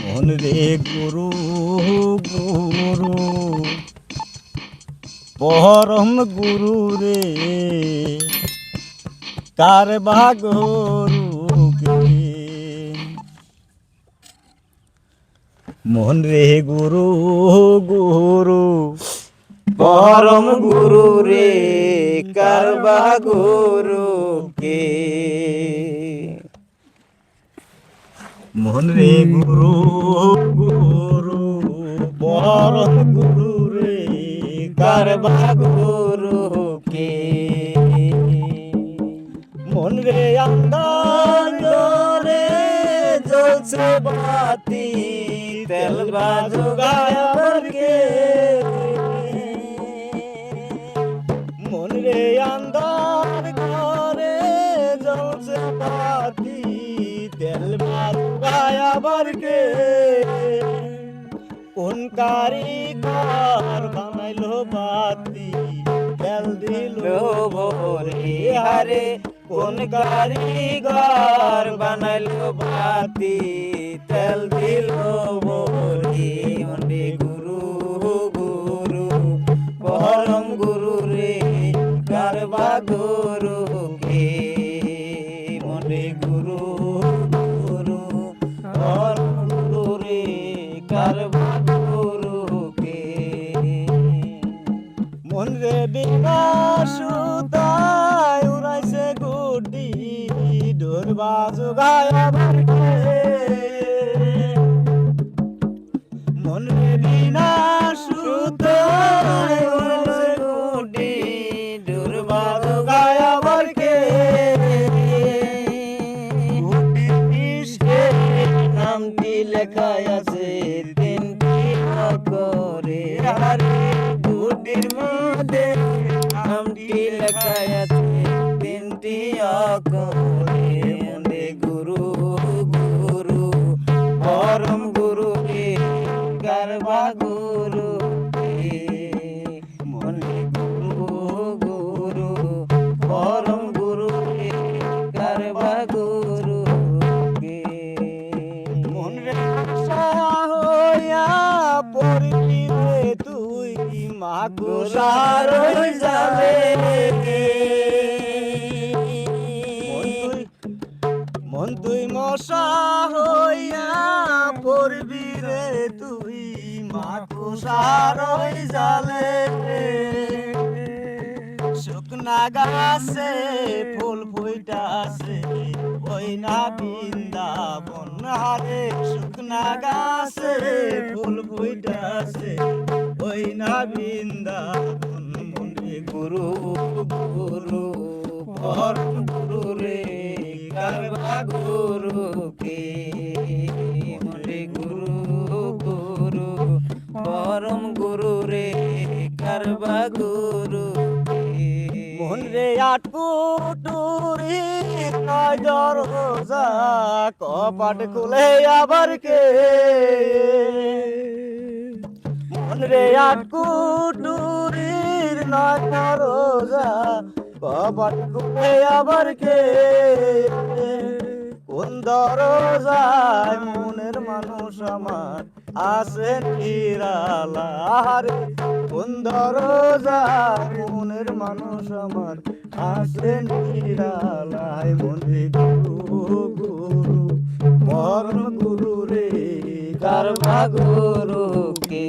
মন রে গুরু গুরু পরম গুরু রে কার বাগরু কে মন রে গুরু গুরু পরম গুরু রে কারবা গুরু কে মন রে গুরু গুরু পরম গুরু রে কার কারবা গুরু কে মন রে আন্দার ঘরে জ্বলছে বাতি তেল বাজু গায়াবার কে মন রে আন্দার ঘরে জ্বলছে বাতি তেল বাজু গায়াবার কে কোন কারিগর বানাইলো বাতি তেল দিল ভোরে হারে কোন কারিগর বানাইলো বাতি তেল দিল ভোরে মনে গুরু গুরু পরম গুরু রে কারবা গুরু কে মনে গুরু গুরু পরম গুরু রে কারবা গুরু কে মন রে বিনাশুতায় উড়াইছে গুড্ডি ডোর বাজু গায়াবার কে মন রে বিনাশুতায় উড়াইছে গুড্ডি ডোর বাজু গায়াবার কে গুড্ডির পিছে নামটি লেখা আছে তিনটি অক্ষরে হারে গুটির মধ্যে নামটি লেখা আছে তিনটি অক্ষরে মনে গুরু গুরু পরম গুরু কে কারবা গুরু কে মনে গুরু গুরু পরম গুরু কে কারবা গুরু কে মন রে আশা হইয়া পড়বি রে তুই মাকুসার হই যাবে মন তুই মশা হইয়া পড়বি রে তুই মাকুসার হই যাবে শুকনা গাছে ফুল ফুইটাছে ওই না বৃন্দাবন হারে শুকনা গাছে ফুল ফুইটাছে ওই না বৃন্দাবন মনে গুরু গুরু পরম গুরু রে কারবা গুরু কে মনে গুরু গুরু পরম গুরু রে কারবা গুরু কে মন রে আটপুটুরি নয় দরজা কপাট খুলে আবার কে মন রে আটকুটুরির নয় দরজা কপাট খুলে আবার কে কোন দরজায় মনের মানুষ আমার আছে নিরালারে কোন দরজায় মনের মানুষ আমার আছে নিরালায় মনে গুরু গুরু পরম গুরু রে কারবা গুরু কে